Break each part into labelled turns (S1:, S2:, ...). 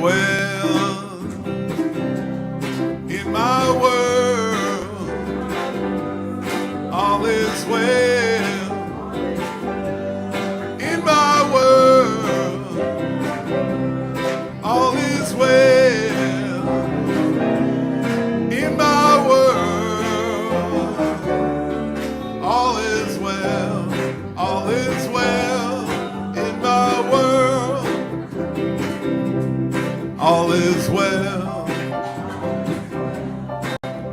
S1: well in my world. All is well in my world. All is well in my world. All is well. All is well in my world. All is well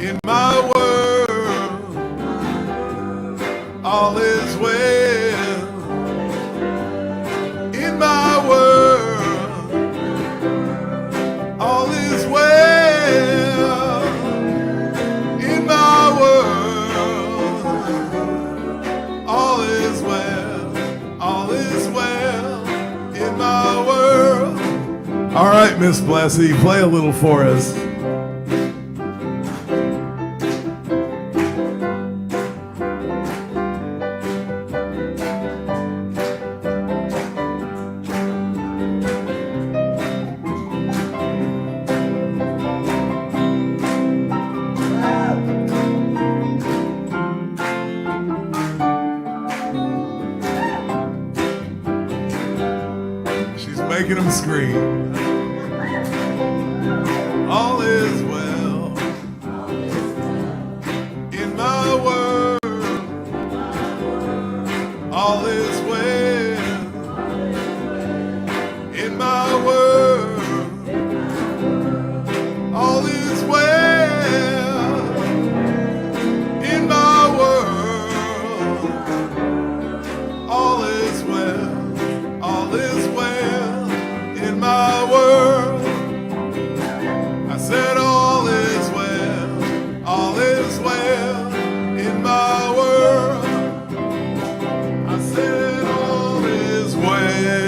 S1: in my world. All is well in my world. All is well in my world. All is well. All is well in my world. All right, Miss Blessy, play a little for us. She's making them scream. All is well in my world. All is well in my world. All is well in my world. All is well. All is well in my world. I said all is well. All is well in my world. I said all is well.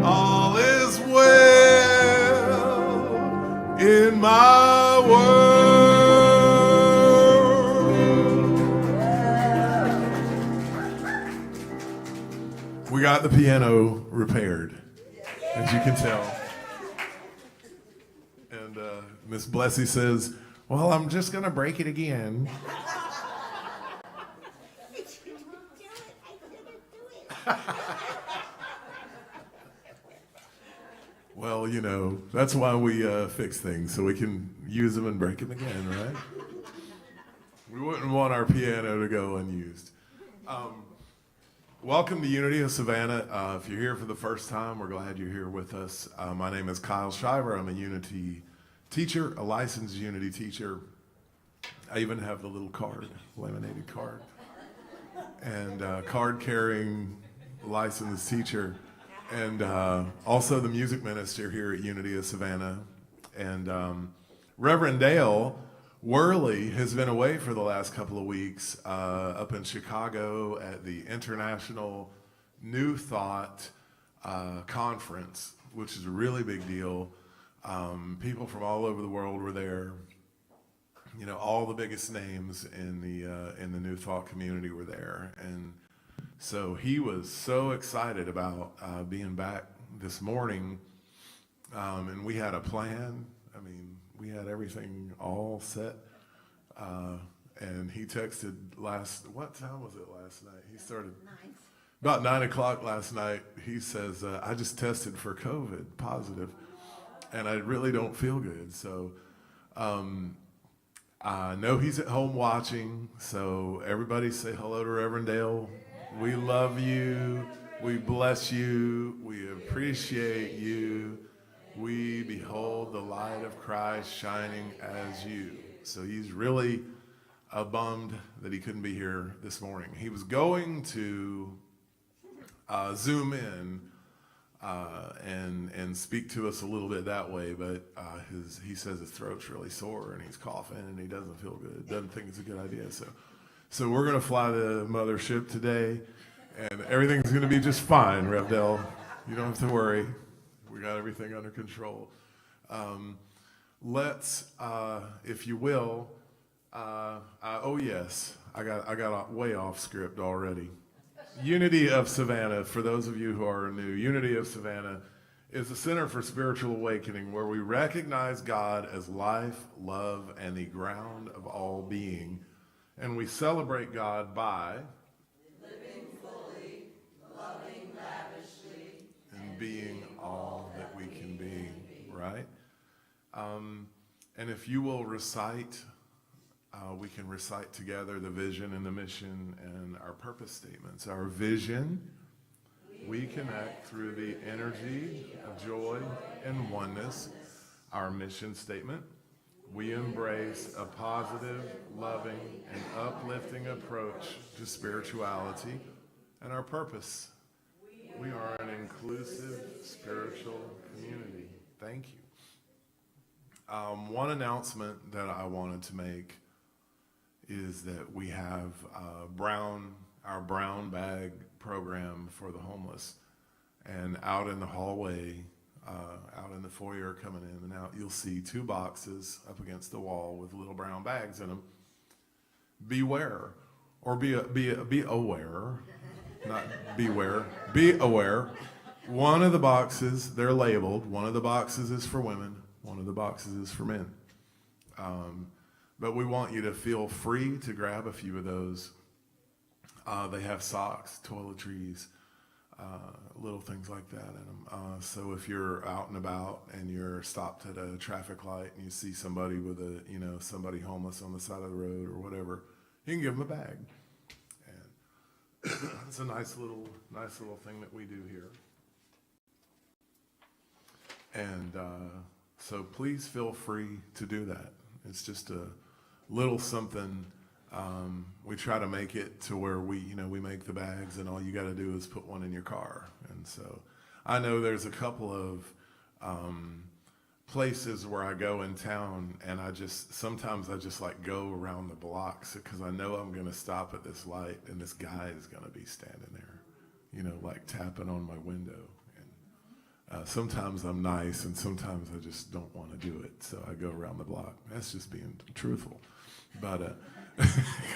S1: All is well in my world. We got the piano repaired, as you can tell. And Miss Blessy says, well, I'm just going to break it again. Well, you know, that's why we fix things, so we can use them and break them again, right? We wouldn't want our piano to go unused. Welcome to Unity of Savannah. If you're here for the first time, we're glad you're here with us. My name is Kyle Shiver. I'm a Unity teacher, a licensed Unity teacher. I even have the little card, laminated card, and card-carrying licensed teacher, and also the music minister here at Unity of Savannah. And Reverend Dale Worley has been away for the last couple of weeks up in Chicago at the International New Thought Conference, which is a really big deal. People from all over the world were there. You know, all the biggest names in the New Thought community were there, and so he was so excited about being back this morning, and we had a plan. I mean, we had everything all set, and he texted what time was it last night? He started about 9 o'clock last night. He says, I just tested for COVID positive, and I really don't feel good. So I know he's at home watching, so everybody say hello to Reverend Dale. We love you. We bless you. We appreciate you. We behold the light of Christ shining as you. So he's really bummed that he couldn't be here this morning. He was going to Zoom in and speak to us a little bit that way, but he says his throat's really sore and he's coughing and he doesn't feel good. Doesn't think it's a good idea. So we're going to fly the mothership today, and everything's going to be just fine, Rev Del. You don't have to worry. We got everything under control. Let's, if you will, oh yes, I got way off script already. Unity of Savannah, for those of you who are new, Unity of Savannah is a center for spiritual awakening where we recognize God as life, love, and the ground of all being. And we celebrate God by
S2: living fully, loving lavishly,
S1: and being all that we can be, right? And if you will recite, we can recite together the vision and the mission and our purpose statements. Our vision, we connect through the energy of joy and oneness. Our mission statement, we embrace a positive, loving, and uplifting approach to spirituality. And our purpose, we are an inclusive spiritual community. Thank you. One announcement that I wanted to make is that we have our brown bag program for the homeless. And out in the hallway, out in the foyer coming in and out, you'll see 2 boxes up against the wall with little brown bags in them. Beware, or be aware, not beware, be aware. One of the boxes, they're labeled. One of the boxes is for women. One of the boxes is for men. But we want you to feel free to grab a few of those. They have socks, toiletries, little things like that in them. So if you're out and about and you're stopped at a traffic light and you see somebody with somebody homeless on the side of the road or whatever, you can give them a bag. And it's a nice little thing that we do here. And so please feel free to do that. It's just a little something. We try to make it to where we make the bags and all you got to do is put one in your car. And so I know there's a couple of places where I go in town and sometimes I just like go around the blocks because I know I'm going to stop at this light and this guy is going to be standing there, like tapping on my window. Sometimes I'm nice and sometimes I just don't want to do it. So I go around the block. That's just being truthful. But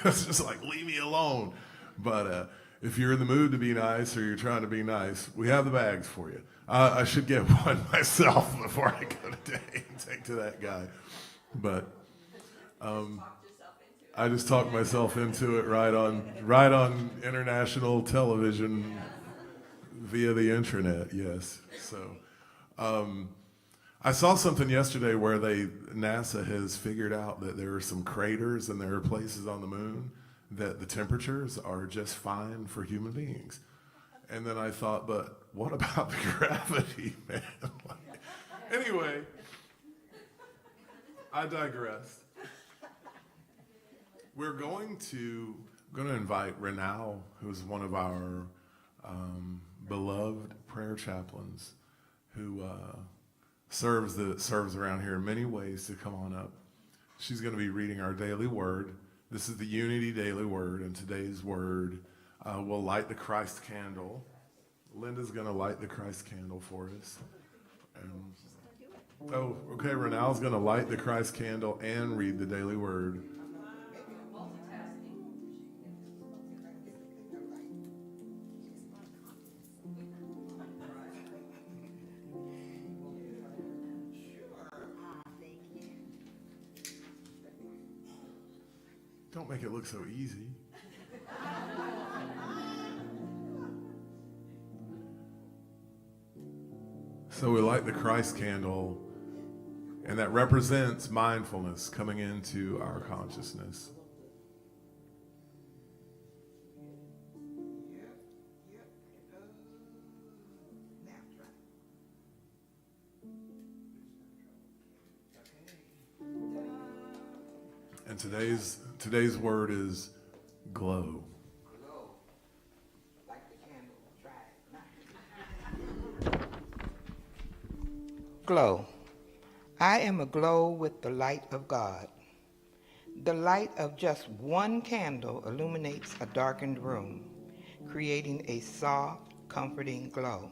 S1: it's just like, leave me alone. But if you're in the mood to be nice or you're trying to be nice, we have the bags for you. I should get one myself before I go today and take to that guy. But I just talked myself into it right on international television via the internet, yes. So I saw something yesterday where NASA has figured out that there are some craters and there are places on the moon that the temperatures are just fine for human beings. And then I thought, but what about the gravity, man? Anyway, I digress. We're going to invite Renal, who's one of our beloved prayer chaplains, who serves around here in many ways, to come on up. She's going to be reading our daily word. This is the Unity Daily Word, and today's word will light the Christ candle. Linda's going to light the Christ candle for us. Okay, Renal's going to light the Christ candle and read the daily word. Don't make it look so easy. So we light the Christ candle, and that represents mindfulness coming into our consciousness. And today's word is glow.
S3: Glow. I am aglow with the light of God. The light of just one candle illuminates a darkened room, creating a soft, comforting glow.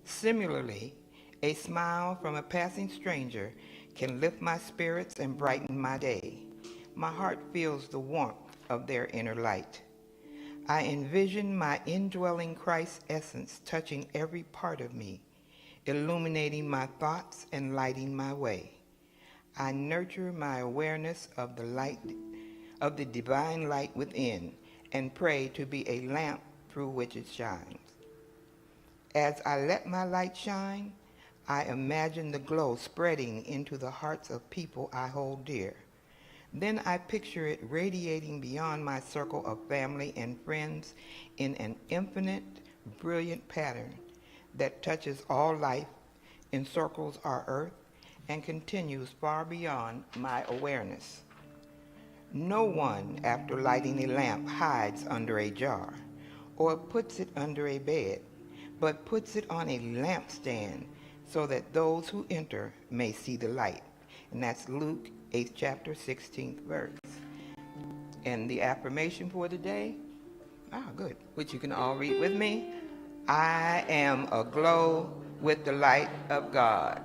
S3: Similarly, a smile from a passing stranger can lift my spirits and brighten my day. My heart feels the warmth of their inner light. I envision my indwelling Christ essence touching every part of me, illuminating my thoughts and lighting my way. I nurture my awareness of the light, of the divine light within, and pray to be a lamp through which it shines. As I let my light shine, I imagine the glow spreading into the hearts of people I hold dear. Then I picture it radiating beyond my circle of family and friends in an infinite, brilliant pattern that touches all life, encircles our earth, and continues far beyond my awareness. No one, after lighting a lamp, hides under a jar or puts it under a bed, but puts it on a lampstand so that those who enter may see the light. And that's Luke 8th chapter, 16th verse. And the affirmation for today, good, which you can all read with me. I am aglow with the light of God.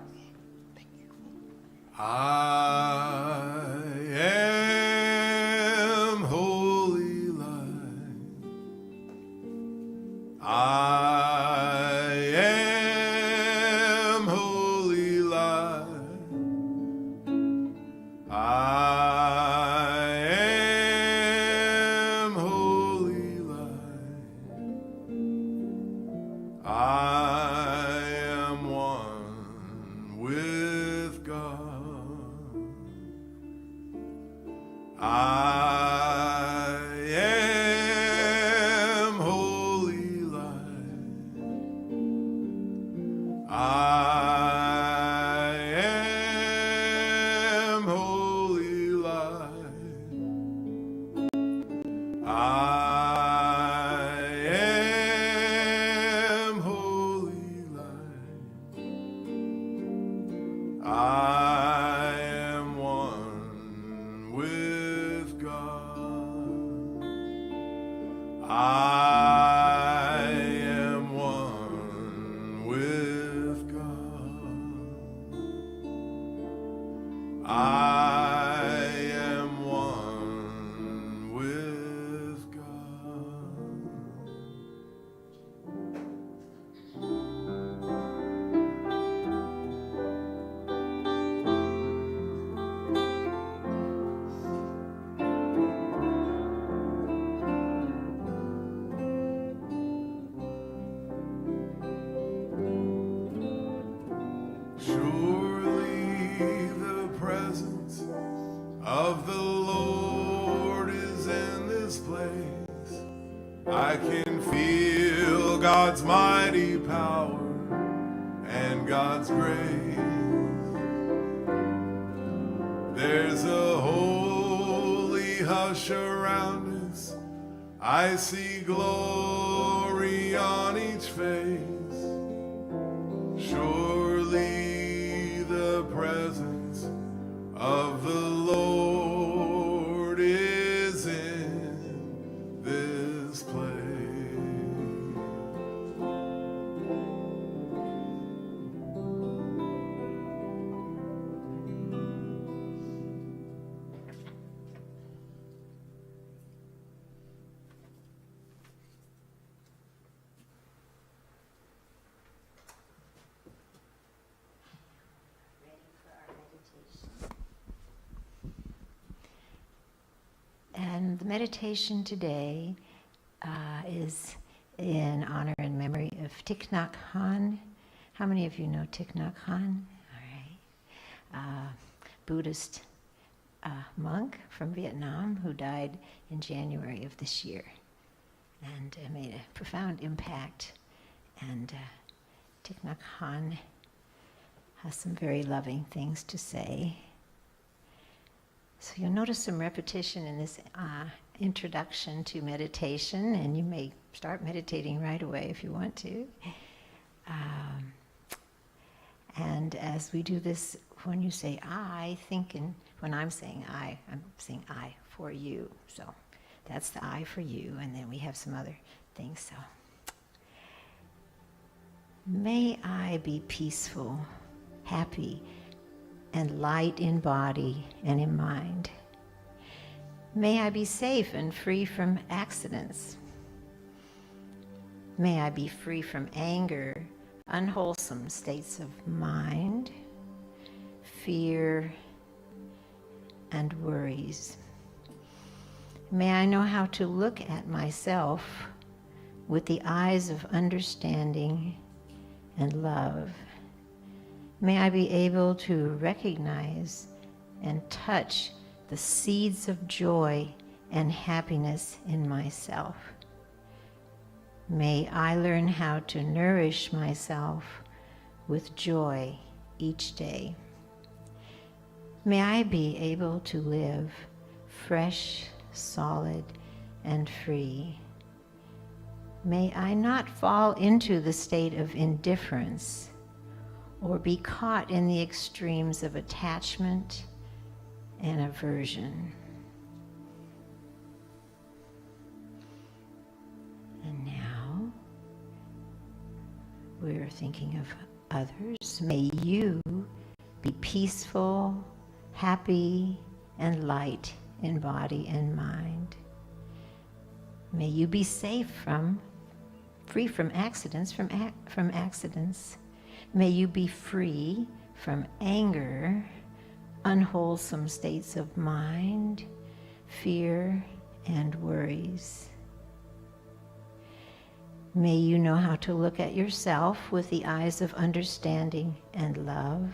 S1: I am holy light. I am holy light. I am holy light. I am one with God. I am holy light. I am holy light. I am holy light. I am one with God. I am one with God. I am one with God. Surely the presence of the Lord is in this place. I can feel God's mighty power and God's grace. There's a holy hush around us. I see glory on each face. Surely the presence of the Lord is in this place.
S4: And the meditation today is in honor and memory of Thich Nhat Hanh. How many of you know Thich Nhat Hanh? All right. Buddhist monk from Vietnam who died in January of this year and made a profound impact. And Thich Nhat Hanh has some very loving things to say. So you'll notice some repetition in this introduction to meditation, and you may start meditating right away if you want to. And as we do this, when you say I, when I'm saying I for you. So that's the I for you, and then we have some other things. So may I be peaceful, happy, and light in body and in mind. May I be safe and free from accidents. May I be free from anger, unwholesome states of mind, fear, and worries. May I know how to look at myself with the eyes of understanding and love. May I be able to recognize and touch the seeds of joy and happiness in myself. May I learn how to nourish myself with joy each day. May I be able to live fresh, solid, and free. May I not fall into the state of indifference or be caught in the extremes of attachment and aversion. And now we're thinking of others. May you be peaceful, happy, and light in body and mind. May you be free from accidents, from accidents. May you be free from anger, unwholesome states of mind, fear, and worries. May you know how to look at yourself with the eyes of understanding and love.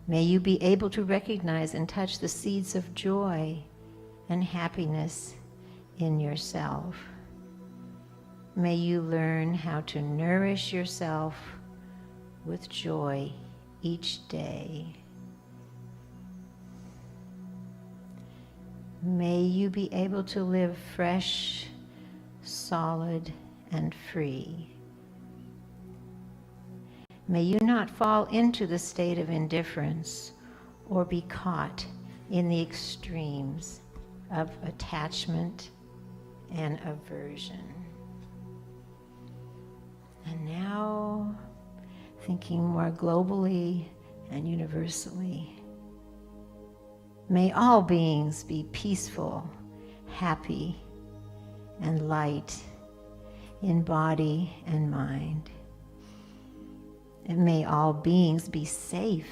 S4: May you be able to recognize and touch the seeds of joy and happiness in yourself. May you learn how to nourish yourself with joy each day. May you be able to live fresh, solid, and free. May you not fall into the state of indifference or be caught in the extremes of attachment and aversion. And now, thinking more globally and universally, may all beings be peaceful, happy, and light in body and mind. And may all beings be safe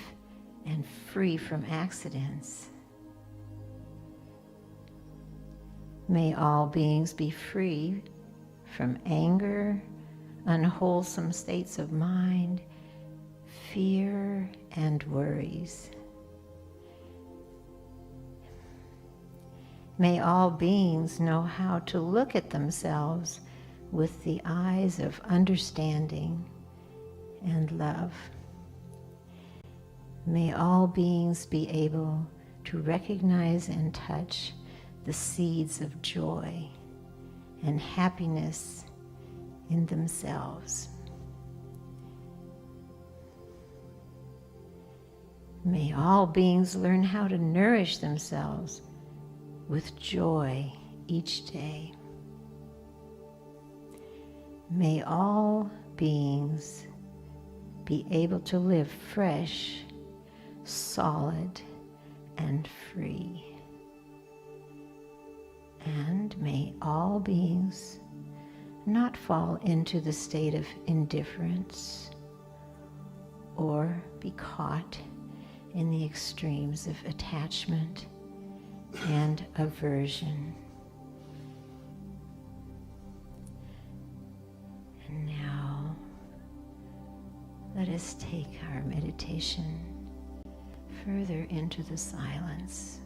S4: and free from accidents. May all beings be free from anger, unwholesome states of mind, fear, and worries. May all beings know how to look at themselves with the eyes of understanding and love. May all beings be able to recognize and touch the seeds of joy and happiness in themselves. May all beings learn how to nourish themselves with joy each day. May all beings be able to live fresh, solid, and free. And may all beings not fall into the state of indifference or be caught in the extremes of attachment and aversion. And now, let us take our meditation further into the silence.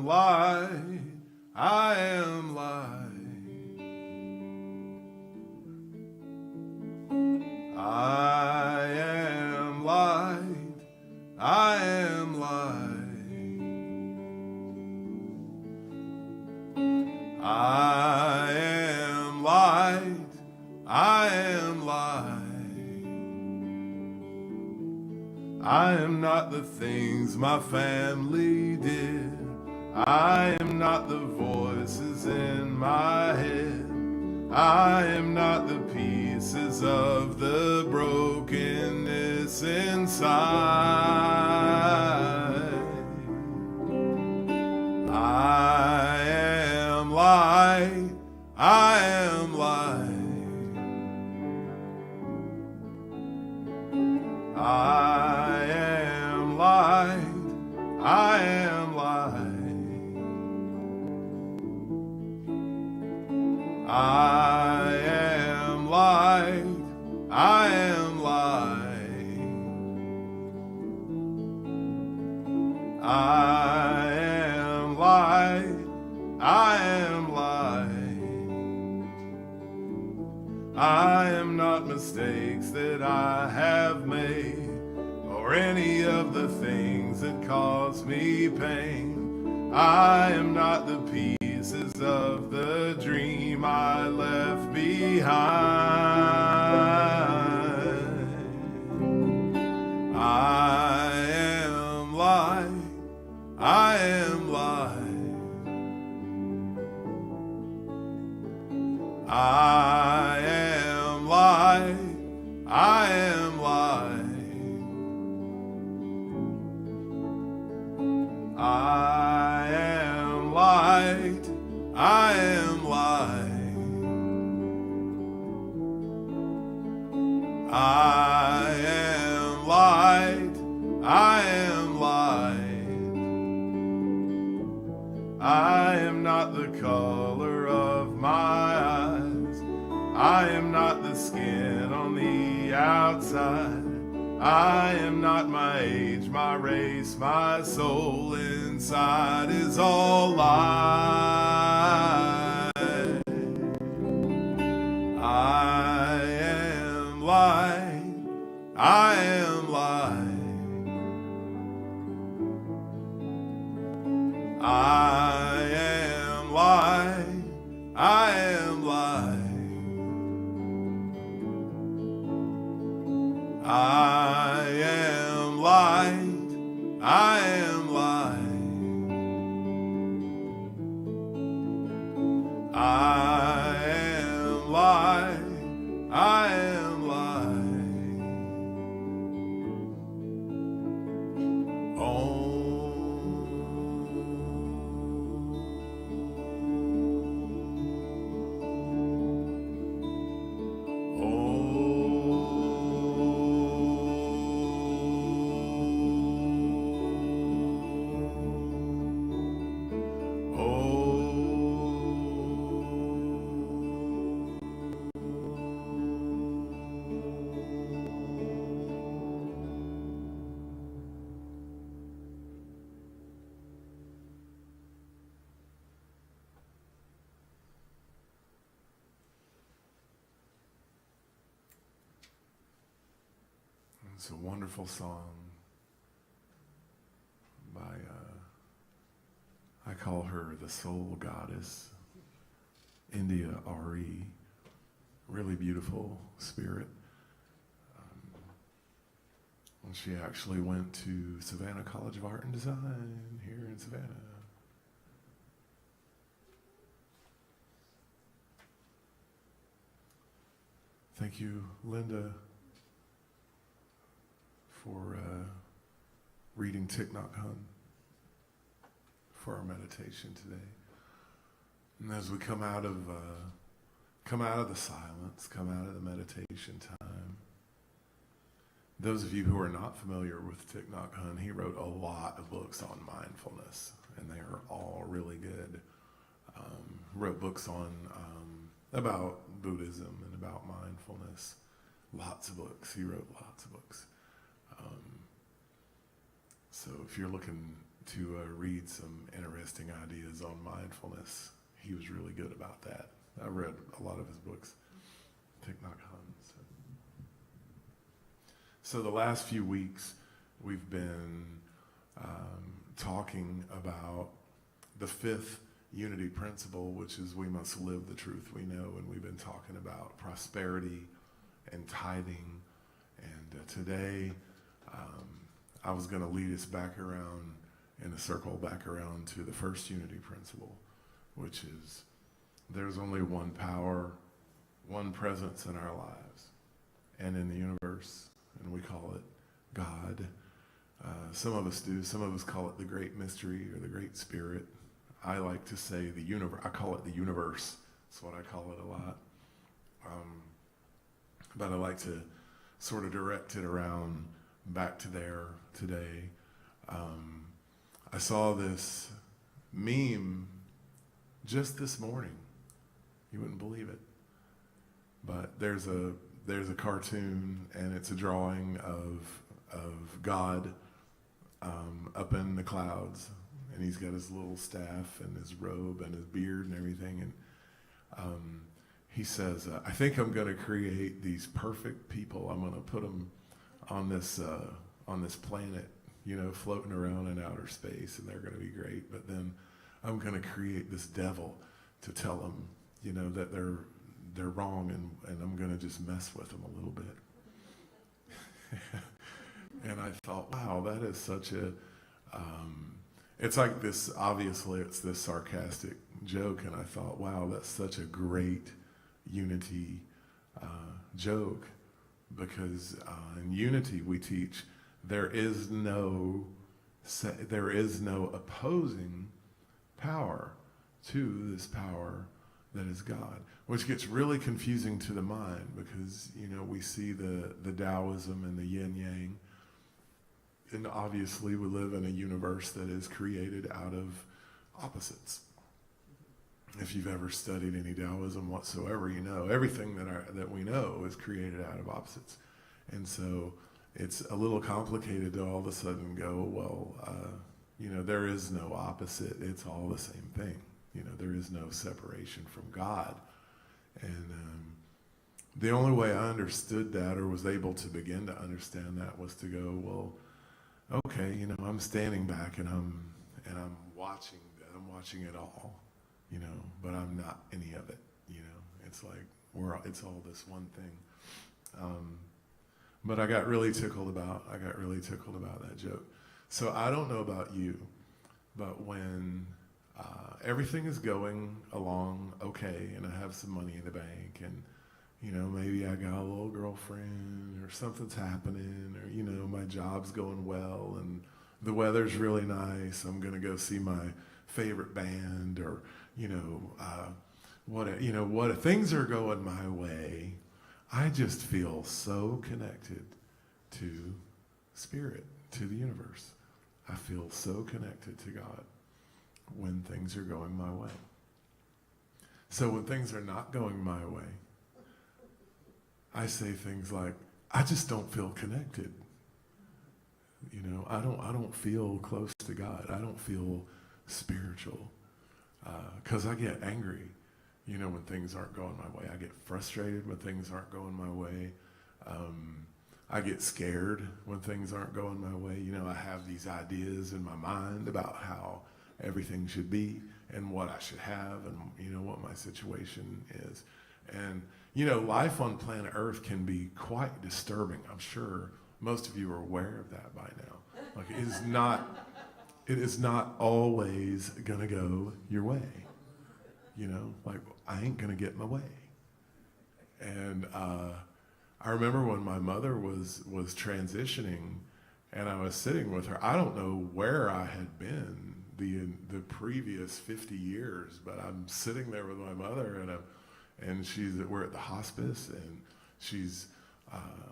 S1: light. I am light. I am light. I am light. I am light. I am light. I am not the things my family did. I am not the voices in my head. I am not the pieces of the brokenness inside. I am light. I am light. I am light. I am light. I am light. I am light. I am light. I am light. I am not mistakes that I have made, or any of the things that cause me pain. I am not the pieces of the dream I left behind. I am light. I am light. I am light. I am light. I am light. I am light. I am light. I am light. I am not the color of my eyes. I am not the skin on the outside. I am not my age, my race, my soul inside is all light. I am light. I am light. I am light. I am light. I am light. I am light. I am light. I am light. Oh. It's a wonderful song by, I call her the soul goddess, India R.E. Really beautiful spirit. And she actually went to Savannah College of Art and Design here in Savannah. Thank you, Linda, for reading Thich Nhat Hanh for our meditation today. And as we come out of the silence, come out of the meditation time, those of you who are not familiar with Thich Nhat Hanh, he wrote a lot of books on mindfulness, and they are all really good. Wrote books on about Buddhism and about mindfulness. Lots of books. He wrote lots of books. So if you're looking to read some interesting ideas on mindfulness. He was really good about that. I read a lot of his books. Thich Nhat Hanh. So the last few weeks, we've been talking about the fifth unity principle, which is we must live the truth we know. And we've been talking about prosperity and tithing. And today, I was going to lead us back around in a circle, back around to the first unity principle, which is there's only one power, one presence in our lives and in the universe, and we call it God. Some of us do. Some of us call it the great mystery or the great spirit. I like to say the universe. I call it the universe. That's what I call it a lot. But I like to sort of direct it around back to there today. I saw this meme just this morning. You wouldn't believe it. But there's a cartoon, and it's a drawing of God up in the clouds, and he's got his little staff and his robe and his beard and everything, and he says, I think I'm going to create these perfect people. I'm going to put them on this planet, floating around in outer space, and they're going to be great. But then I'm going to create this devil to tell them, that they're wrong, and I'm going to just mess with them a little bit. And I thought, wow, that is such a, it's like this, obviously it's this sarcastic joke, and I thought, wow, that's such a great unity joke, because in unity we teach there is no opposing power to this power that is God, which gets really confusing to the mind, because we see the Taoism and the yin yang, and obviously we live in a universe that is created out of opposites. If you've ever studied any Taoism whatsoever, everything that we know is created out of opposites. And so it's a little complicated to all of a sudden go, well, there is no opposite. It's all the same thing. There is no separation from God. And the only way I understood that, or was able to begin to understand that, was to go, well, okay, I'm standing back and I'm watching it all, but I'm not any of it, It's like it's all this one thing. But I got really tickled about that joke. So I don't know about you, but when everything is going along okay, and I have some money in the bank, and maybe I got a little girlfriend, or something's happening, or my job's going well, and the weather's really nice, I'm gonna go see my favorite band, or what things are going my way, I just feel so connected to spirit, to the universe. I feel so connected to God when things are going my way. So when things are not going my way, I say things like, I just don't feel connected. I don't feel close to God. I don't feel spiritual, because I get angry, when things aren't going my way. I get frustrated when things aren't going my way. I get scared when things aren't going my way. I have these ideas in my mind about how everything should be and what I should have, and what my situation is. And life on planet Earth can be quite disturbing. I'm sure most of you are aware of that by now. Like, it is not always gonna go your way. Like, I ain't gonna get my way. And I remember when my mother was transitioning, and I was sitting with her. I don't know where I had been the previous 50 years, but I'm sitting there with my mother, and we're at the hospice, and she's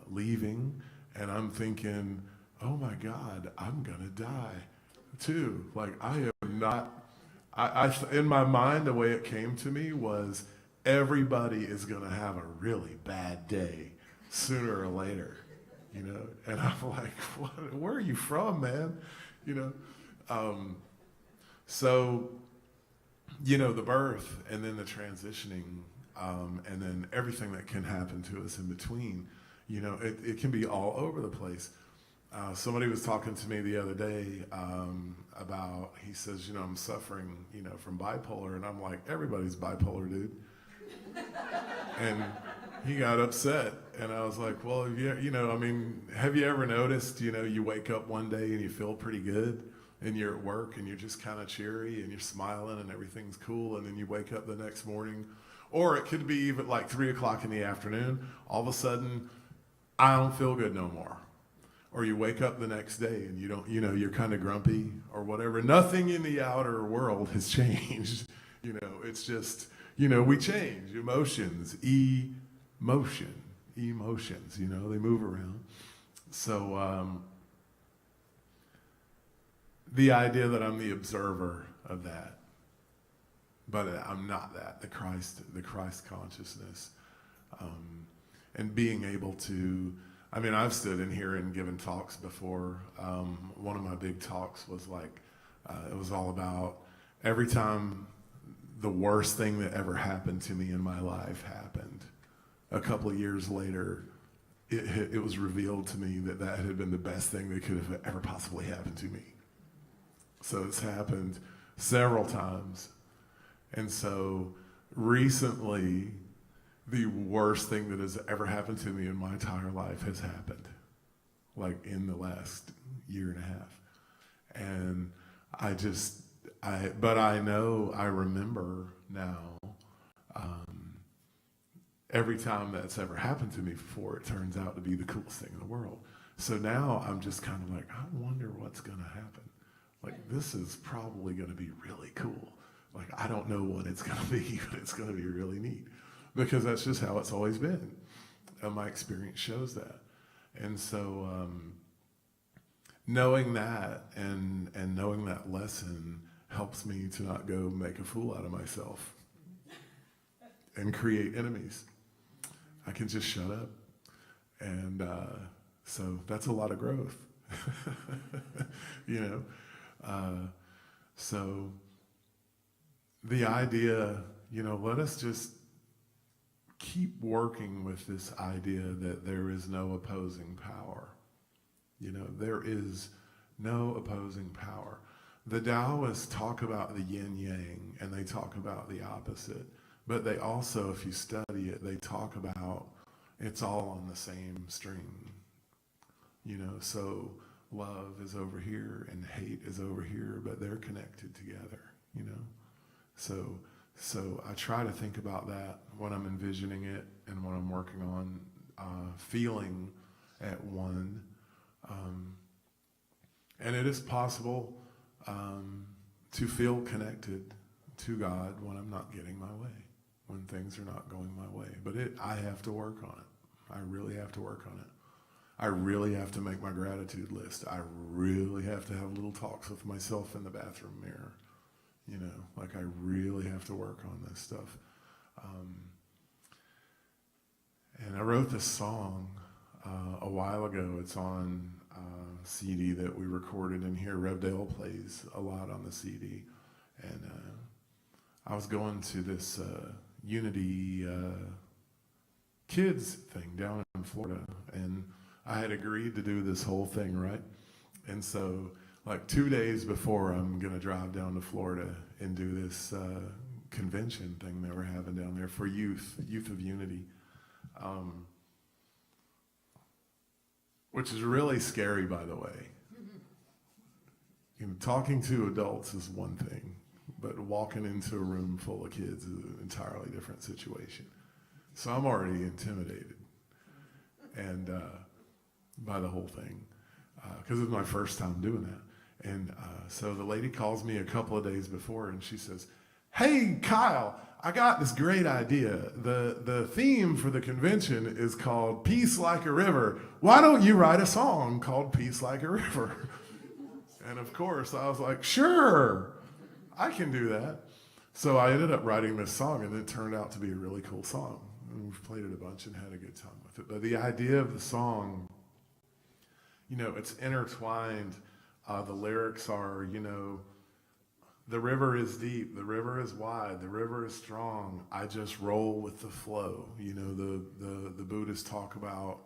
S1: leaving, and I'm thinking, oh my God, I'm gonna die too. Like, I am not. In my mind, the way it came to me was, everybody is gonna have a really bad day sooner or later, And I'm like, where are you from, man? So, you know, the birth and then the transitioning, and then everything that can happen to us in between, you know, it can be all over the place. Somebody was talking to me the other day about, he says, you know, I'm suffering, you know, from bipolar. And I'm like, everybody's bipolar, dude. And he got upset. And I was like, well, you know, I mean, have you ever noticed, you know, you wake up one day and you feel pretty good and you're at work and you're just kind of cheery and you're smiling and everything's cool. And then you wake up the next morning, or it could be even like 3 o'clock in the afternoon. All of a sudden, I don't feel good no more. Or you wake up the next day and you don't, you know, you're kind of grumpy or whatever. Nothing in the outer world has changed. You know, it's just, you know, we change. Emotions, emotions, you know, they move around. So the idea that I'm the observer of that, but I'm not that, the Christ consciousness, and being able to, I mean, I've stood in here and given talks before. One of my big talks was like, it was all about every time the worst thing that ever happened to me in my life happened, a couple of years later, it was revealed to me that that had been the best thing that could have ever possibly happened to me. So it's happened several times. And so recently, the worst thing that has ever happened to me in my entire life has happened, like in the last year and a half. And but I know, I remember now, every time that's ever happened to me before, it turns out to be the coolest thing in the world. So now I'm just kind of like, I wonder what's going to happen. Like, this is probably going to be really cool. Like, I don't know what it's going to be, but it's going to be really neat. Because that's just how it's always been. And my experience shows that. And so knowing that and knowing that lesson helps me to not go make a fool out of myself and create enemies. I can just shut up. And so that's a lot of growth. You know? So the idea, you know, let us just keep working with this idea that there is no opposing power. You know, there is no opposing power. The Taoists talk about the yin yang and they talk about the opposite, but they also, if you study it, they talk about it's all on the same string. You know, so love is over here and hate is over here, but they're connected together, you know. So I try to think about that when I'm envisioning it and when I'm working on feeling at one. And it is possible to feel connected to God when I'm not getting my way, when things are not going my way. But I have to work on it. I really have to work on it. I really have to make my gratitude list. I really have to have little talks with myself in the bathroom mirror. You know, like I really have to work on this stuff. And I wrote this song a while ago. It's on a CD that we recorded in here. Rev Dale plays a lot on the CD. And I was going to this Unity kids thing down in Florida. And I had agreed to do this whole thing, right? And so like 2 days before I'm going to drive down to Florida and do this convention thing they were having down there for youth of Unity, which is really scary, by the way. You know, talking to adults is one thing, but walking into a room full of kids is an entirely different situation. So I'm already intimidated and by the whole thing, because it's my first time doing that. And so the lady calls me a couple of days before and she says, "Hey, Kyle, I got this great idea. The theme for the convention is called Peace Like a River. Why don't you write a song called Peace Like a River?" And of course I was like, sure, I can do that. So I ended up writing this song and it turned out to be a really cool song. And we've played it a bunch and had a good time with it. But the idea of the song, you know, it's intertwined The lyrics are, the river is deep, the river is wide, the river is strong. I just roll with the flow. The Buddhists talk about,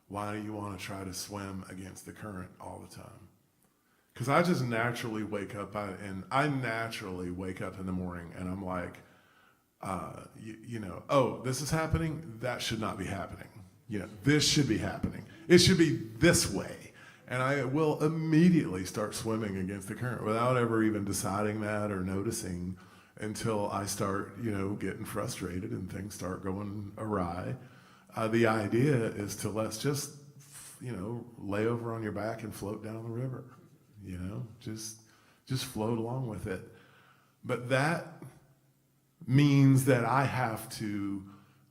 S1: why do you want to try to swim against the current all the time? Because I just naturally wake up, I naturally wake up in the morning and I'm like, oh, this is happening. That should not be happening. This should be happening. It should be this way. And I will immediately start swimming against the current without ever even deciding that or noticing until I start, getting frustrated and things start going awry. The idea is to let's just, lay over on your back and float down the river. Just float along with it. But that means that I have to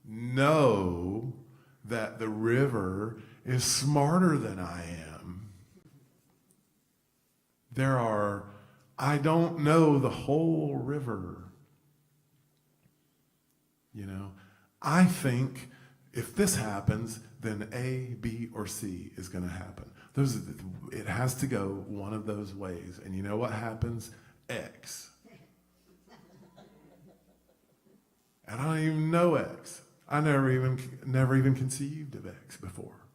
S1: know that the river is smarter than I am. I don't know the whole river. I think if this happens, then A, B, or C is going to happen. It has to go one of those ways. And you know what happens? X. And I don't even know X. I never even conceived of X before.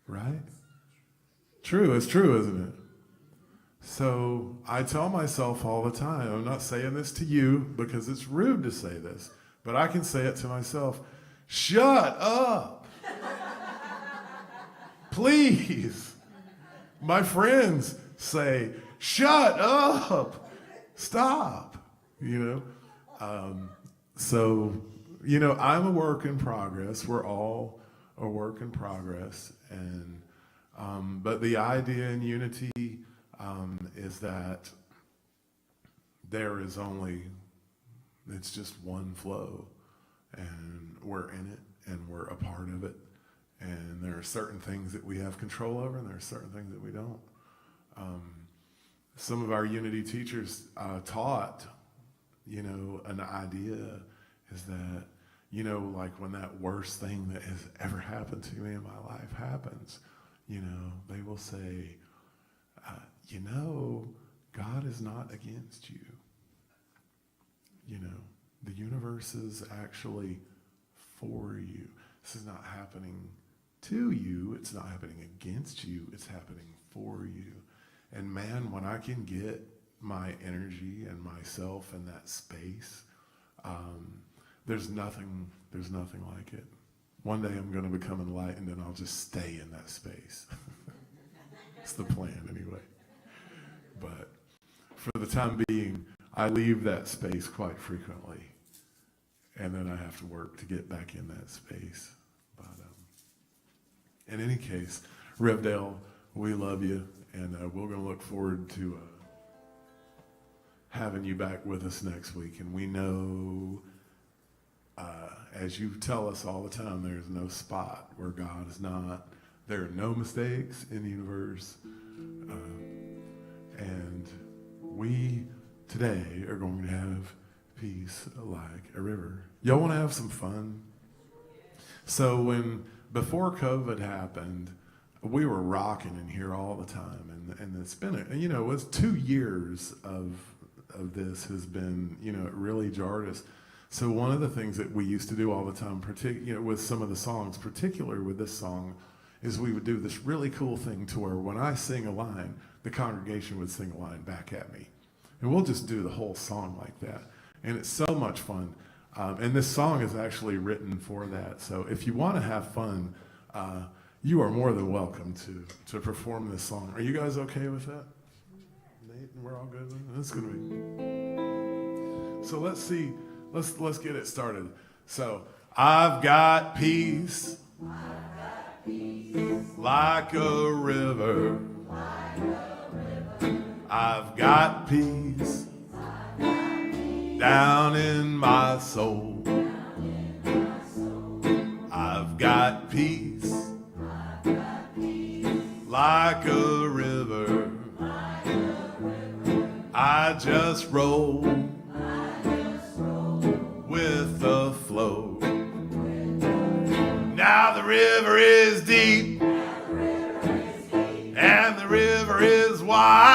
S1: Right? True, it's true, isn't it? So I tell myself all the time, I'm not saying this to you because it's rude to say this, but I can say it to myself, shut up. Please. My friends say, shut up. Stop. So, I'm a work in progress. We're all a work in progress. And, but the idea in unity is that it's just one flow. And we're in it, and we're a part of it. And there are certain things that we have control over, and there are certain things that we don't. Some of our unity teachers taught, an idea is that, like when that worst thing that has ever happened to me in my life happens, they will say, God is not against you. The universe is actually for you. This is not happening to you. It's not happening against you. It's happening for you. And man, when I can get my energy and myself in that space, there's nothing like it. One day I'm going to become enlightened and I'll just stay in that space. It's the plan anyway. But for the time being, I leave that space quite frequently. And then I have to work to get back in that space. But in any case, Revdale, we love you, and we're going to look forward to having you back with us next week. And we know, as you tell us all the time, there's no spot where God is not. There are no mistakes in the universe. And we today are going to have peace like a river. Y'all want to have some fun? So before COVID happened, we were rocking in here all the time, and it's been it was 2 years of this has been it really jarred us. So one of the things that we used to do all the time, with some of the songs, particularly with this song, is we would do this really cool thing to where when I sing a line, the congregation would sing a line back at me, and we'll just do the whole song like that. And it's so much fun. And this song is actually written for that. So if you want to have fun, you are more than welcome to perform this song. Are you guys okay with that? Nate, we're all good with it? It's going to be. So let's see. Let's get it started. So I've got peace, like a river. I've got peace down in my soul. I've got peace like a river. I just roll with the flow. Now the river is deep and the river is wide.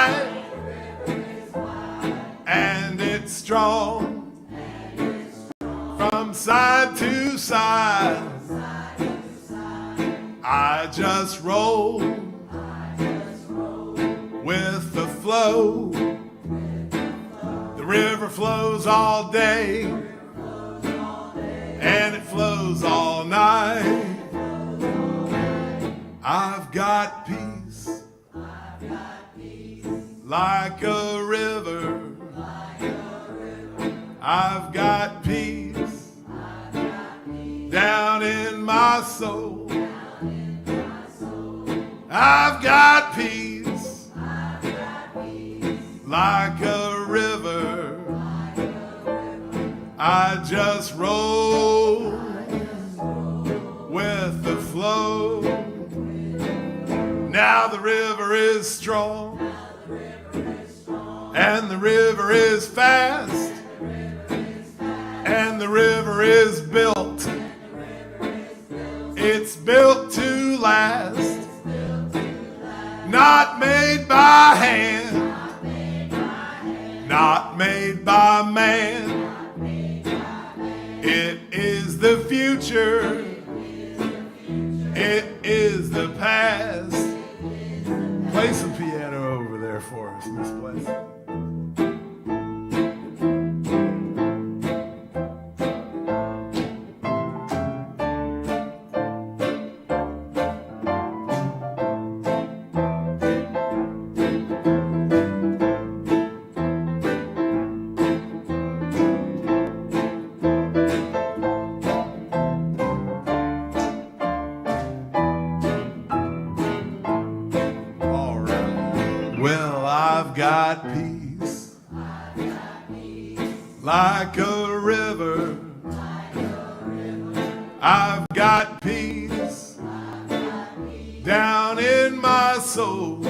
S1: from side to side. I just roll with the flow. The river flows all day, and it flows all night. I've got peace like a river. I've got peace down in my soul. I've got peace like a river. I just roll with the flow. Now the river is strong, and the river is fast, and the river is built. It's built to last. Not made by hand, not made by man. It is the future, it is the past. Play some piano over there for us, Miss Blessing. Well, I've got peace like a river. I've got peace down in my soul.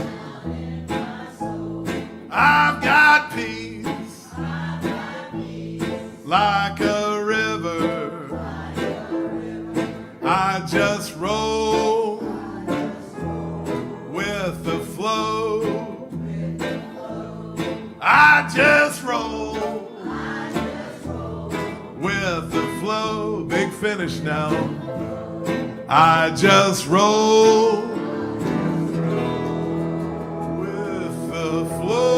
S1: I've got peace like a river. I just roll with the flow. I just roll with the flow. Big finish now. I just roll with the flow.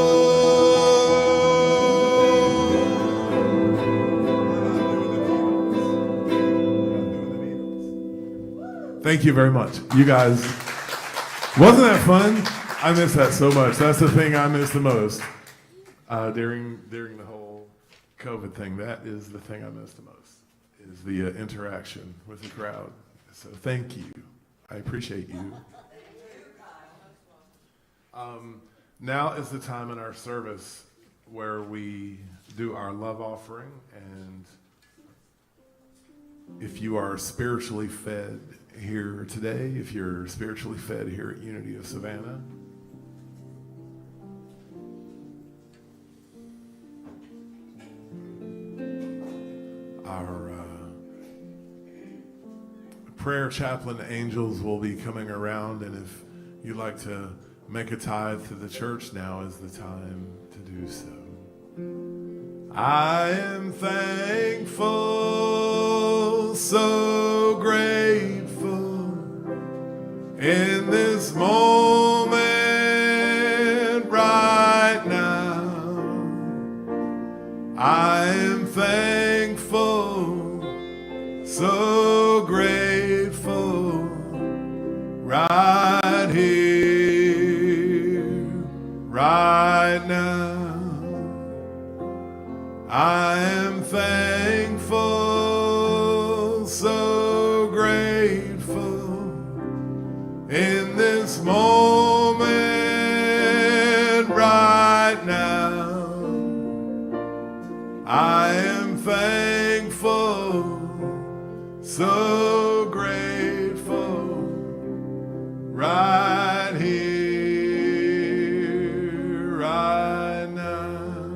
S1: Thank you very much. You guys, wasn't that fun? I miss that so much. That's the thing I miss the most. During the whole COVID thing, that is the thing I miss the most, is the interaction with the crowd. So thank you. I appreciate you. Now is the time in our service where we do our love offering, and if you are spiritually fed here today, if you're spiritually fed here at Unity of Savannah, our prayer chaplain angels will be coming around, and if you'd like to make a tithe to the church, now is the time to do so. I am thankful, so grateful in this moment right now. I am thankful, so grateful right here, right now. I am thankful, so grateful in this moment right now. I am thankful, so grateful right here, right now,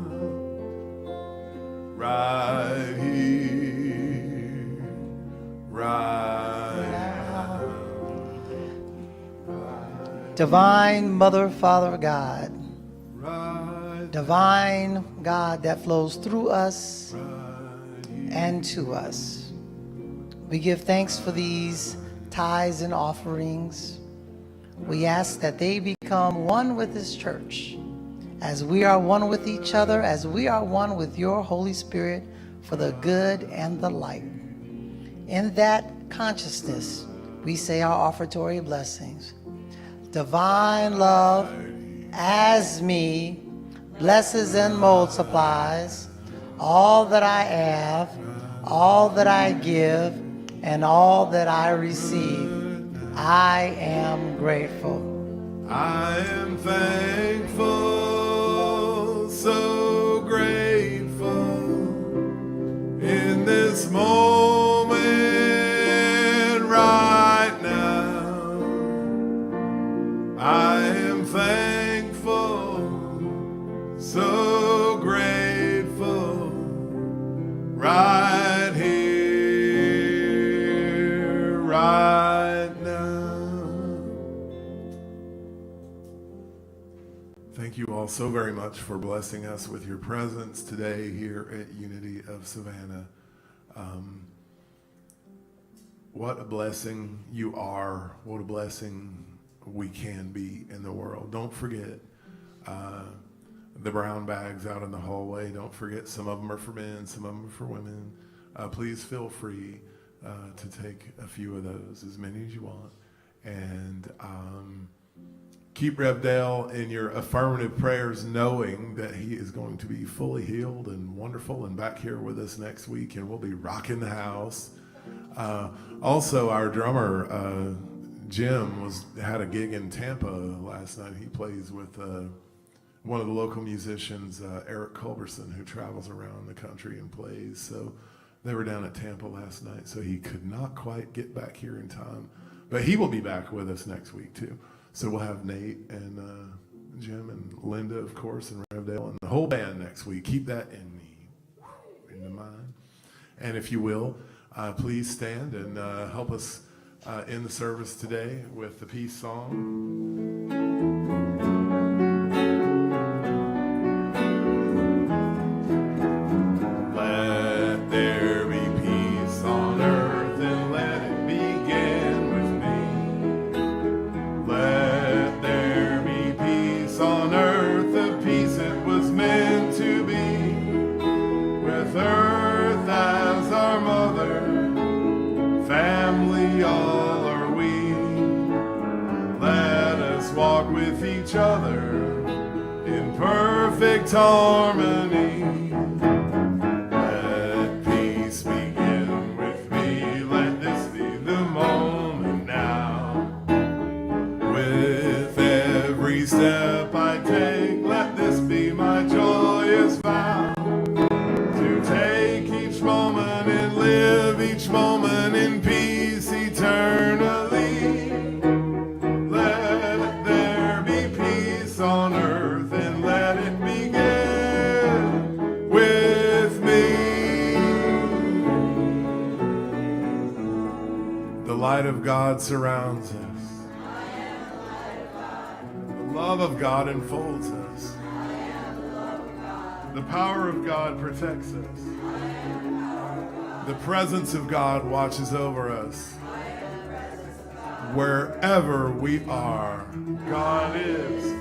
S1: right here, right now.
S5: Divine Mother, Father, God,
S1: Right,
S5: divine God that flows through us,
S1: right here.
S5: and to us. We give thanks for these tithes and offerings. We ask that they become one with this church, as we are one with each other, as we are one with your Holy Spirit for the good and the light. In that consciousness, we say our offertory blessings. Divine love, as me, blesses and multiplies all that I have, all that I give, and all that I receive. I am grateful.
S1: I am thankful, so grateful in this moment right now. I am thankful, so grateful right here, right now. Thank you all so very much for blessing us with your presence today here at Unity of Savannah. What a blessing you are. What a blessing we can be in the world. Don't forget the brown bags out in the hallway. Don't forget, some of them are for men, some of them are for women. Please feel free to take a few of those, as many as you want. And keep Rev Dale in your affirmative prayers, knowing that he is going to be fully healed and wonderful and back here with us next week, and we'll be rocking the house. Also, our drummer, Jim, had a gig in Tampa last night. He plays with one of the local musicians, Eric Culberson, who travels around the country and plays. So they were down at Tampa last night, so he could not quite get back here in time. But he will be back with us next week, too. So we'll have Nate and Jim and Linda, of course, and Revdale, and the whole band next week. Keep that in the mind. And if you will, please stand and help us in the service today with the peace song. Let there be peace on earth, and let it begin with me. Let there be peace on earth, the peace it was meant to be, with earth as our mother, family all are we. Let us walk with each other in perfect harmony. Let peace begin with me. Let this be the moment now. With every step I take, let this be my joyous vow. To take each moment and live each moment in peace eternally. Let there be peace on earth, and let it begin with me. The light of God surrounds us. The love of God enfolds us. The power of God protects us. The presence of God watches over us. Wherever we are, God is.